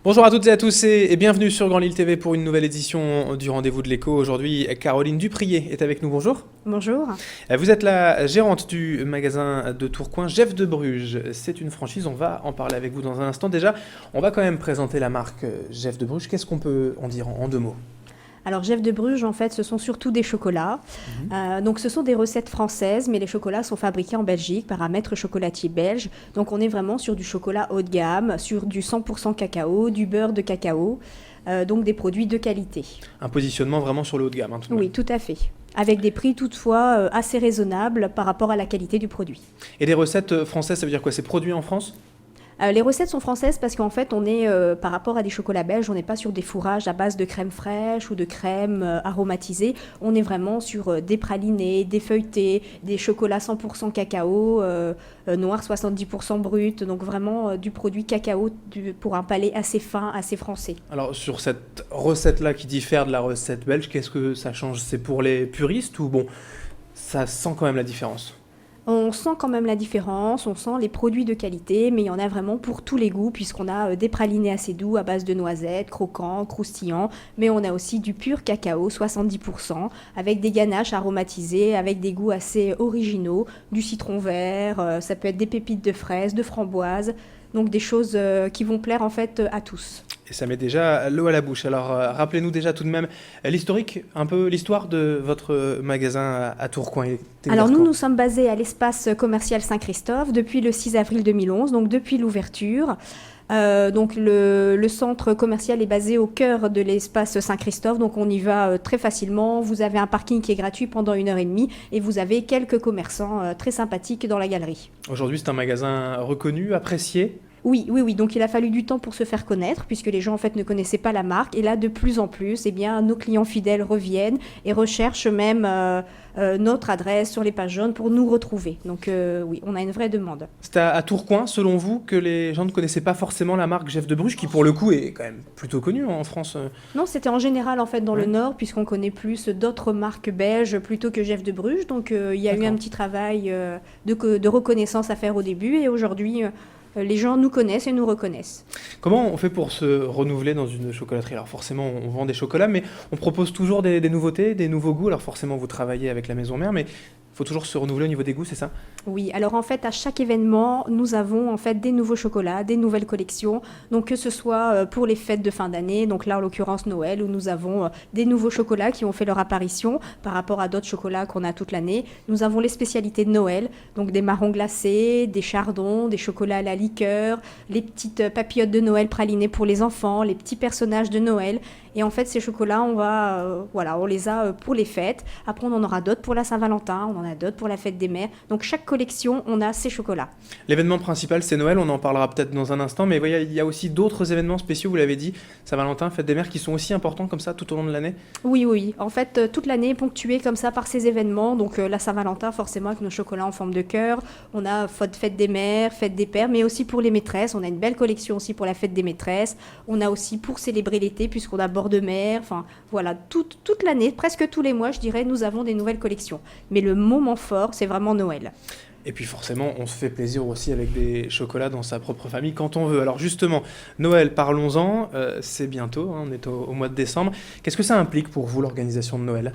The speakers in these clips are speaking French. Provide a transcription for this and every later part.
Bonjour à toutes et à tous et bienvenue sur Grand Lille TV pour une nouvelle édition du Rendez-vous de l'écho. Aujourd'hui, Caroline Duprier est avec nous. Bonjour. Bonjour. Vous êtes la gérante du magasin de Tourcoing, Jeff de Bruges. C'est une franchise, on va en parler avec vous dans un instant. Déjà, on va quand même présenter la marque Jeff de Bruges. Qu'est-ce qu'on peut en dire en deux mots? Alors Jeff de Bruges, en fait, ce sont surtout des chocolats. Donc ce sont des recettes françaises, mais les chocolats sont fabriqués en Belgique par un maître chocolatier belge. Donc on est vraiment sur du chocolat haut de gamme, sur du 100% cacao, du beurre de cacao, donc des produits de qualité. Un positionnement vraiment sur le haut de gamme, hein, tout de même. Oui, tout à fait. Avec des prix toutefois assez raisonnables par rapport à la qualité du produit. Et les recettes françaises, ça veut dire quoi? C'est produit en France? Les recettes sont françaises parce qu'en fait, on est, par rapport à des chocolats belges, on n'est pas sur des fourrages à base de crème fraîche ou de crème aromatisée. On est vraiment sur des pralinés, des feuilletés, des chocolats 100% cacao, noir 70% brut. Donc vraiment du produit cacao pour un palais assez fin, assez français. Alors sur cette recette-là qui diffère de la recette belge, qu'est-ce que ça change? C'est pour les puristes ou bon, ça sent quand même la différence? On sent quand même la différence, on sent les produits de qualité, mais il y en a vraiment pour tous les goûts, puisqu'on a des pralinés assez doux à base de noisettes, croquants, croustillants, mais on a aussi du pur cacao, 70%, avec des ganaches aromatisées, avec des goûts assez originaux, du citron vert, ça peut être des pépites de fraises, de framboises, donc des choses qui vont plaire en fait à tous. Et ça met déjà l'eau à la bouche. Alors, rappelez-nous déjà tout de même l'historique, un peu l'histoire de votre magasin à Tourcoing. Alors nous sommes basés à l'espace commercial Saint-Christophe depuis le 6 avril 2011, donc depuis l'ouverture. Donc le centre commercial est basé au cœur de l'espace Saint-Christophe, donc on y va très facilement. Vous avez un parking qui est gratuit pendant 1 heure et demie et vous avez quelques commerçants très sympathiques dans la galerie. Aujourd'hui, c'est un magasin reconnu, apprécié. Oui. Donc il a fallu du temps pour se faire connaître, puisque les gens en fait ne connaissaient pas la marque. Et là, de plus en plus, eh bien, nos clients fidèles reviennent et recherchent même notre adresse sur les pages jaunes pour nous retrouver. Donc oui, on a une vraie demande. C'est à Tourcoing, selon vous, que les gens ne connaissaient pas forcément la marque Jeff de Bruges, qui pour le coup est quand même plutôt connue en France. Non, c'était en général en fait dans Ouais. le Nord, puisqu'on connaît plus d'autres marques belges plutôt que Jeff de Bruges. Donc il y a eu D'accord. un petit travail de reconnaissance à faire au début. Et aujourd'hui, les gens nous connaissent et nous reconnaissent. Comment on fait pour se renouveler dans une chocolaterie? Alors forcément, on vend des chocolats, mais on propose toujours des nouveautés, des nouveaux goûts. Alors forcément, vous travaillez avec la maison mère, mais il faut toujours se renouveler au niveau des goûts, c'est ça? Oui, alors en fait, à chaque événement, nous avons en fait des nouveaux chocolats, des nouvelles collections. Donc que ce soit pour les fêtes de fin d'année, donc là en l'occurrence Noël, où nous avons des nouveaux chocolats qui ont fait leur apparition par rapport à d'autres chocolats qu'on a toute l'année. Nous avons les spécialités de Noël, donc des marrons glacés, des chardons, des chocolats à la liqueur, les petites papillotes de Noël pralinées pour les enfants, les petits personnages de Noël. Et en fait, ces chocolats, on les a pour les fêtes. Après, on en aura d'autres pour la Saint-Valentin, on en a d'autres pour la fête des mères. Donc chaque collection, on a ces chocolats. L'événement principal, c'est Noël, on en parlera peut-être dans un instant, mais voyez, il y a aussi d'autres événements spéciaux, vous l'avez dit, Saint-Valentin, Fête des Mères, qui sont aussi importants comme ça tout au long de l'année. Oui. En fait, toute l'année est ponctuée comme ça par ces événements. Donc la Saint-Valentin, forcément, avec nos chocolats en forme de cœur. On a fête des mères, fête des pères, mais aussi pour les maîtresses. On a une belle collection aussi pour la fête des maîtresses. On a aussi pour célébrer l'été, puisqu'on a bord de mer. Enfin, voilà, toute l'année, presque tous les mois, je dirais, nous avons des nouvelles collections. Mais le moment fort, c'est vraiment Noël. Et puis forcément, on se fait plaisir aussi avec des chocolats dans sa propre famille quand on veut. Alors justement, Noël, parlons-en, c'est bientôt, hein, on est au mois de décembre. Qu'est-ce que ça implique pour vous, l'organisation de Noël?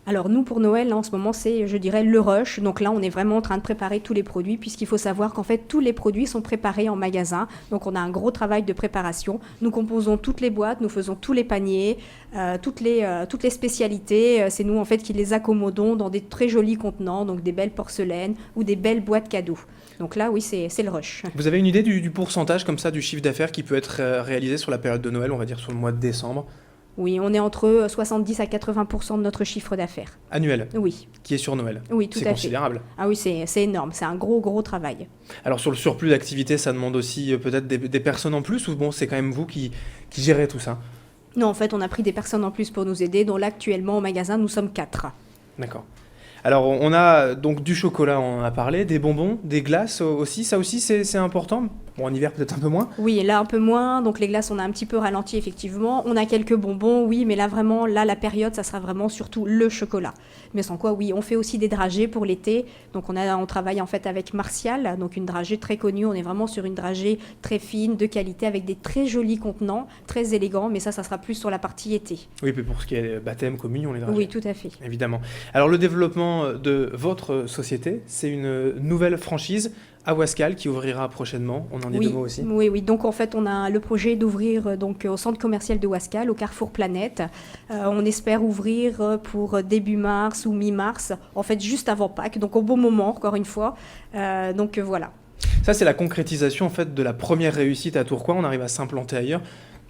Alors nous, pour Noël, là, en ce moment, c'est, je dirais, le rush. Donc là, on est vraiment en train de préparer tous les produits, puisqu'il faut savoir qu'en fait, tous les produits sont préparés en magasin. Donc on a un gros travail de préparation. Nous composons toutes les boîtes, nous faisons tous les paniers, toutes les spécialités. C'est nous, en fait, qui les accommodons dans des très jolis contenants, donc des belles porcelaines ou des belles boîtes cadeaux. Donc là, oui, c'est le rush. Vous avez une idée du pourcentage comme ça du chiffre d'affaires qui peut être réalisé sur la période de Noël, on va dire sur le mois de décembre, Oui, on est entre 70 à 80% de notre chiffre d'affaires. annuel, Oui, qui est sur Noël? oui, tout C'est à fait. considérable. Ah oui, c'est énorme. C'est un gros travail. Alors sur le surplus d'activité, ça demande aussi peut-être des personnes en plus, ou bon, c'est quand même vous qui gérez tout ça? Non, en fait, on a pris des personnes en plus pour nous aider. Donc là, actuellement, au magasin, nous sommes 4. D'accord. Alors on a donc du chocolat, on en a parlé, des bonbons, des glaces aussi, ça aussi c'est important? Bon, en hiver peut-être un peu moins. Oui, et là un peu moins, donc les glaces on a un petit peu ralenti effectivement. On a quelques bonbons, oui, mais là vraiment, là la période, ça sera vraiment surtout le chocolat. Mais sans quoi, oui, on fait aussi des dragées pour l'été. Donc on travaille en fait avec Martial, donc une dragée très connue. On est vraiment sur une dragée très fine, de qualité, avec des très jolis contenants, très élégants, mais ça sera plus sur la partie été. Oui, puis pour ce qui est baptême, communion, les dragées. Oui, tout à fait. Évidemment. Alors le développement de votre société, c'est une nouvelle franchise à Wascal qui ouvrira prochainement. On en dit Oui, deux mots aussi. oui. Donc en fait, on a le projet d'ouvrir au centre commercial de Wascal, au Carrefour Planète. On espère ouvrir pour début mars ou mi-mars, en fait juste avant Pâques, donc au bon moment, encore une fois. Donc voilà. Ça, c'est la concrétisation en fait de la première réussite à Tourcoing. On arrive à s'implanter ailleurs.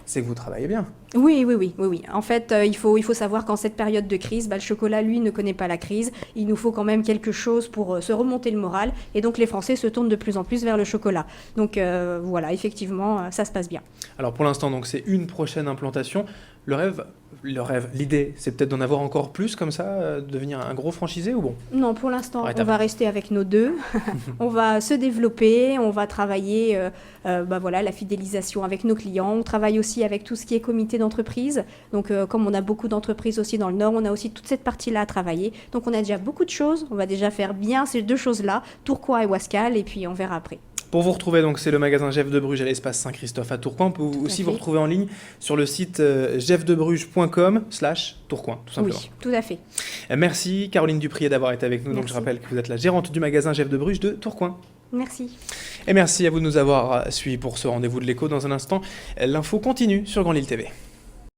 C'est que vous travaillez bien. Oui. En fait, il faut savoir qu'en cette période de crise, le chocolat, lui, ne connaît pas la crise. Il nous faut quand même quelque chose pour se remonter le moral. Et donc, les Français se tournent de plus en plus vers le chocolat. Donc, voilà, effectivement, ça se passe bien. Alors, pour l'instant, donc, c'est une prochaine implantation. Le rêve, l'idée, c'est peut-être d'en avoir encore plus comme ça, devenir un gros franchisé ou bon? Non, pour l'instant, on va rester avec nos deux. On va se développer, on va travailler la fidélisation avec nos clients. On travaille aussi avec tout ce qui est comité d'entreprise. Donc, comme on a beaucoup d'entreprises aussi dans le Nord, on a aussi toute cette partie-là à travailler. Donc, on a déjà beaucoup de choses. On va déjà faire bien ces deux choses-là, Tourcoing et Wascal, et puis on verra après. Pour vous retrouver, donc, c'est le magasin Jeff de Bruges à l'espace Saint-Christophe à Tourcoing. On peut aussi vous retrouver en ligne sur le site jeffdebruges.com/Tourcoing, tout simplement. Oui, tout à fait. Merci Caroline Duprier d'avoir été avec nous. Donc, je rappelle que vous êtes la gérante du magasin Jeff de Bruges de Tourcoing. Merci. Et merci à vous de nous avoir suivis pour ce rendez-vous de l'écho. Dans un instant, l'info continue sur Grand Lille TV.